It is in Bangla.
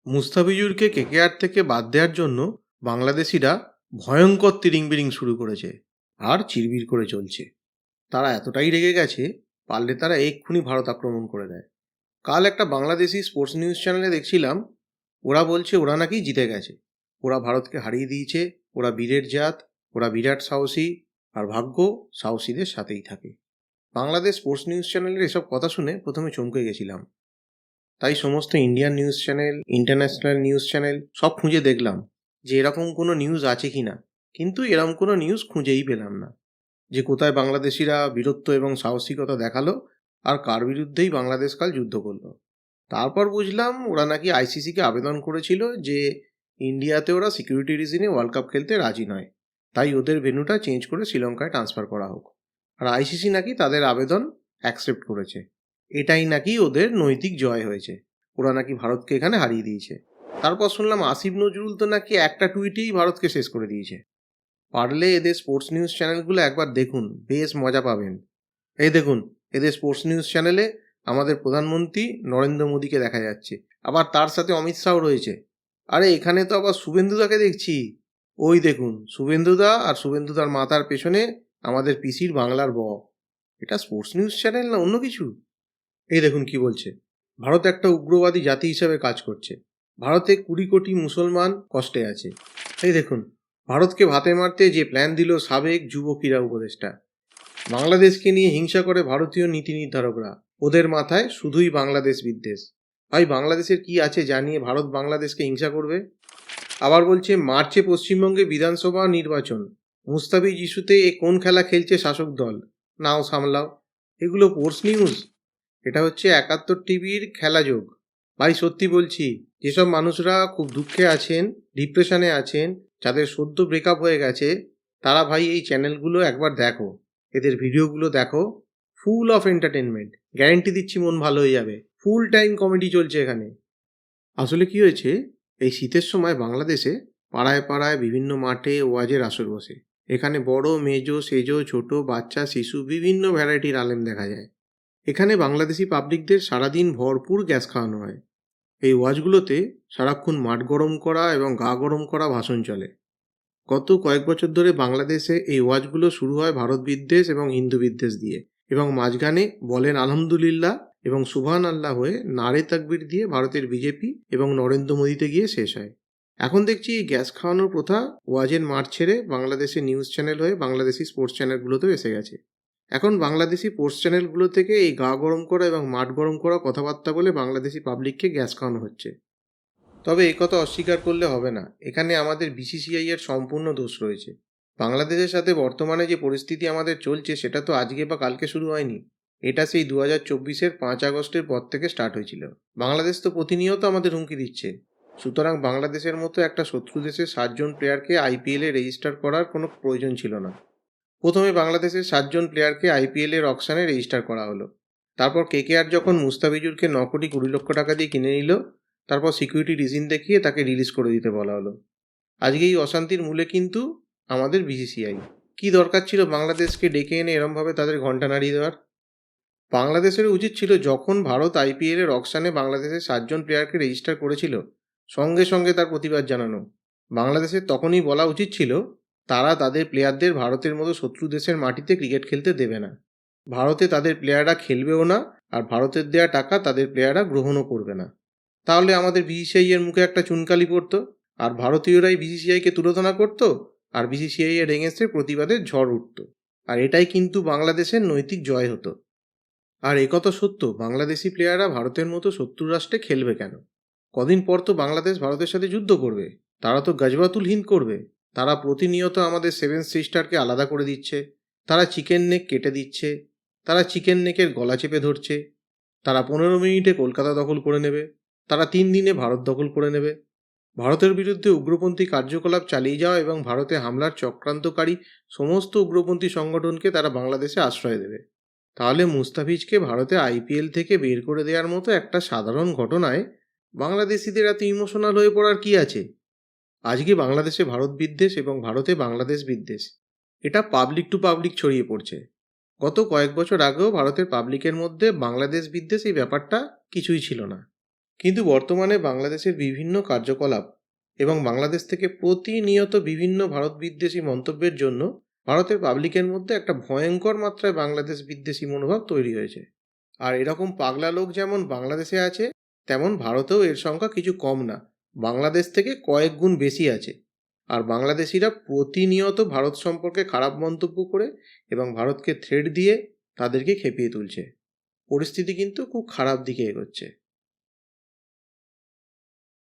মুস্তাফিজুরকে কেকেআর থেকে বাদ দেওয়ার জন্য বাংলাদেশিরা ভয়ঙ্কর তিরিংবিরিং শুরু করেছে আর চিরবির করে চলছে। তারা এতটাই রেগে গেছে, পারলে তারা এক্ষুনি ভারত আক্রমণ করে দেয়। কাল একটা বাংলাদেশি স্পোর্টস নিউজ চ্যানেলে দেখছিলাম, ওরা বলছে ওরা নাকি জিতে গেছে, ওরা ভারতকে হারিয়ে দিয়েছে, ওরা বীরের জাত, ওরা বিরাট সাহসী, আর ভাগ্য সাহসীদের সাথেই থাকে। বাংলাদেশ স্পোর্টস নিউজ চ্যানেলের এসব কথা শুনে প্রথমে চমকে গেছিলাম। তাই সমস্ত Indian news channel, international news channel সব খুঁজে দেখলাম যে এরকম কোনো নিউজ আছে কি না, কিন্তু এরকম কোনো নিউজ খুঁজেই পেলাম না যে কোথায় বাংলাদেশিরা বীরত্ব এবং সাহসিকতা দেখালো আর কার বিরুদ্ধেই বাংলাদেশ কাল যুদ্ধ করলো। তারপর বুঝলাম ওরা নাকি আইসিসিকে আবেদন করেছিল যে ইন্ডিয়াতে ওরা সিকিউরিটি রিজনে ওয়ার্ল্ড কাপ খেলতে রাজি নয়, তাই ওদের ভেন্যুটা চেঞ্জ করে শ্রীলঙ্কায় ট্রান্সফার করা হোক। আর আইসিসি নাকি তাদের আবেদন অ্যাকসেপ্ট করেছে। এটাই নাকি ওদের নৈতিক জয় হয়েছে, ওরা নাকি ভারতকে এখানে হারিয়ে দিয়েছে। তারপর শুনলাম আসিফ নজরুল তো নাকি একটা টুইটেই ভারতকে শেষ করে দিয়েছে। পারলে এদের স্পোর্টস নিউজ চ্যানেলগুলো একবার দেখুন, বেশ মজা পাবেন। এই দেখুন, এদের স্পোর্টস নিউজ চ্যানেলে আমাদের প্রধানমন্ত্রী নরেন্দ্র মোদীকে দেখা যাচ্ছে, আবার তার সাথে অমিত শাহ রয়েছে। আরে এখানে তো আবার শুভেন্দুদাকে দেখছি। ওই দেখুন শুভেন্দুদা, আর শুভেন্দুদার মাথার পেছনে আমাদের পিসির বাংলার ব। এটা স্পোর্টস নিউজ চ্যানেল না অন্য কিছু? এই দেখুন কি বলছে, ভারত একটা উগ্রবাদী জাতি হিসেবে কাজ করছে, ভারতে 20 কোটি মুসলমান কষ্টে আছে। এই দেখুন, ভারতকে ভাতে মারতে যে প্ল্যান দিল সাবেক যুব ক্রীড়া উপদেষ্টা। বাংলাদেশকে নিয়ে হিংসা করে ভারতীয় নীতি নির্ধারকরা, ওদের মাথায় শুধুই বাংলাদেশ বিদ্বেষ। ভাই, বাংলাদেশের কি আছে জানিয়ে ভারত বাংলাদেশকে হিংসা করবে? আবার বলছে মার্চে পশ্চিমবঙ্গে বিধানসভা নির্বাচন, মুস্তাফিজ ইস্যুতে এ কোন খেলা খেলছে শাসক দল, নাও সামলাও। এগুলো স্পোর্টস নিউজ? এটা হচ্ছে 71 টিভির খেলা যোগ। ভাই সত্যি বলছি, যেসব মানুষরা খুব দুঃখে আছেন, ডিপ্রেশনে আছেন, যাদের সদ্য ব্রেকআপ হয়ে গেছে, তারা ভাই এই চ্যানেলগুলো একবার দেখো, এদের ভিডিওগুলো দেখো। ফুল অফ এন্টারটেনমেন্ট, গ্যারেন্টি দিচ্ছি মন ভালো হয়ে যাবে। ফুল টাইম কমেডি চলছে এখানে। আসলে কি হয়েছে, এই শীতের সময় বাংলাদেশে পাড়ায় পাড়ায় বিভিন্ন মাঠে ওয়াজের আসর বসে। এখানে বড় মেজো সেজো ছোট বাচ্চা শিশু বিভিন্ন ভ্যারাইটির আলেম দেখা যায়। এখানে বাংলাদেশি পাবলিকদের সারাদিন ভরপুর গ্যাস খাওয়ানো হয়। এই ওয়াজগুলোতে সারাক্ষণ মাঠ গরম করা এবং গা গরম করা ভাষণ চলে। গত কয়েক বছর ধরে বাংলাদেশে এই ওয়াজগুলো শুরু হয় ভারত বিদ্বেষ এবং হিন্দু বিদ্বেষ দিয়ে, এবং মাঝখানে বলেন আলহামদুলিল্লাহ এবং সুবহান আল্লাহ হয়ে নারে তাকবীর দিয়ে ভারতের বিজেপি এবং নরেন্দ্র মোদীতে গিয়ে শেষ হয়। এখন দেখছি এই গ্যাস খাওয়ানোর প্রথা ওয়াজের মাঠ ছেড়ে বাংলাদেশের নিউজ চ্যানেল হয়ে বাংলাদেশি স্পোর্টস চ্যানেলগুলোতেও এসে গেছে। এখন বাংলাদেশি স্পোর্টস চ্যানেলগুলো থেকে এই গা গরম করা এবং মাঠ গরম করা কথাবার্তা বলে বাংলাদেশি পাবলিককে গ্যাস খাওয়ানো হচ্ছে। তবে এই কথা অস্বীকার করলে হবে না, এখানে আমাদের বিসিসিআই এর সম্পূর্ণ দোষ রয়েছে। বাংলাদেশের সাথে বর্তমানে যে পরিস্থিতি আমাদের চলছে সেটা তো আজকে বা কালকে শুরু হয়নি। এটা সেই 2024-এর 5 আগস্টের পর থেকে স্টার্ট হয়েছিল। বাংলাদেশ তো প্রতিনিয়ত আমাদের হুমকি দিচ্ছে। সুতরাং বাংলাদেশের মতো একটা শত্রু দেশের 7 জন প্লেয়ারকে আইপিএলে রেজিস্টার করার কোনো প্রয়োজন ছিল না। প্রথমে বাংলাদেশের 7 জন প্লেয়ারকে আইপিএলের অকশনে রেজিস্টার করা হলো। তারপর কেকেআর যখন মুস্তাফিজুরকে 9 কোটি 20 লক্ষ টাকা দিয়ে কিনে নিল, তারপর সিকিউরিটি রিজন দেখিয়ে তাকে রিলিজ করে দিতে বলা হলো। আজকে এই অশান্তির মূলে কিন্তু আমাদের বিসিসিআই। কি দরকার ছিল বাংলাদেশকে ডেকে এনে এরমভাবে তাদের ঘন্টা নাড়িয়ে দেওয়ার? বাংলাদেশের উচিত ছিল যখন ভারত আইপিএলের অকশনে বাংলাদেশের 7 জন প্লেয়ারকে রেজিস্টার করেছিল, সঙ্গে সঙ্গে তার প্রতিবাদ জানানো। বাংলাদেশের তখনই বলা উচিত ছিল তারা তাদের প্লেয়ারদের ভারতের মতো শত্রু দেশের মাটিতে ক্রিকেট খেলতে দেবে না। ভারতে তাদের প্লেয়াররা খেলবেও না, আর ভারতের দেয়া টাকা তাদের প্লেয়াররা গ্রহণও করবে না। তাহলে আমাদের বিসিসিআই এর মুখে একটা চুনকালি পড়তো, আর ভারতীয়রাই বিসিসিআইকে তুলোধনা করতো, আর বিসিসিআই এর এগেন্সে প্রতিবাদের ঝড় উঠত। আর এটাই কিন্তু বাংলাদেশের নৈতিক জয় হতো। আর একথা সত্য, বাংলাদেশি প্লেয়াররা ভারতের মতো শত্রু রাষ্ট্রে খেলবে কেন? কদিন পর তো বাংলাদেশ ভারতের সাথে যুদ্ধ করবে। তারা তো গজবাতুল হিন্দ করবে। তারা প্রতিনিয়ত আমাদের 7 সিস্টারকে আলাদা করে দিচ্ছে, তারা চিকেন নেক কেটে দিচ্ছে, তারা চিকেন নেকের গলা চেপে ধরছে, তারা 15 মিনিটে কলকাতা দখল করে নেবে, তারা 3 দিনে ভারত দখল করে নেবে। ভারতের বিরুদ্ধে উগ্রপন্থী কার্যকলাপ চালিয়ে যাওয়া এবং ভারতে হামলার চক্রান্তকারী সমস্ত উগ্রপন্থী সংগঠনকে তারা বাংলাদেশে আশ্রয় দেবে। তাহলে মুস্তাফিজকে ভারতে আইপিএল থেকে বের করে দেওয়ার মতো একটা সাধারণ ঘটনায় বাংলাদেশিদের এত ইমোশনাল হয়ে পড়ার কি আছে? আজকে বাংলাদেশে ভারত বিদ্বেষ এবং ভারতে বাংলাদেশ বিদ্বেষ, এটা পাবলিক টু পাবলিক ছড়িয়ে পড়ছে। গত কয়েক বছর আগেও ভারতের পাবলিকের মধ্যে বাংলাদেশ বিদ্বেষ এই ব্যাপারটা কিছুই ছিল না, কিন্তু বর্তমানে বাংলাদেশের বিভিন্ন কার্যকলাপ এবং বাংলাদেশ থেকে প্রতিনিয়ত বিভিন্ন ভারত বিদ্বেষী মন্তব্যের জন্য ভারতের পাবলিকের মধ্যে একটা ভয়ঙ্কর মাত্রায় বাংলাদেশ বিদ্বেষী মনোভাব তৈরি হয়েছে। আর এরকম পাগলা লোক যেমন বাংলাদেশে আছে, তেমন ভারতেও এর সংখ্যা কিছু কম না, বাংলাদেশ থেকে কয়েক গুণ বেশি আছে। আর বাংলাদেশিরা প্রতিনিয়ত ভারত সম্পর্কে খারাপ মন্তব্য করে এবং ভারতকে থ্রেট দিয়ে তাদেরকে খেপিয়ে তুলছে। পরিস্থিতি কিন্তু খুব খারাপ দিকে এগোচ্ছে।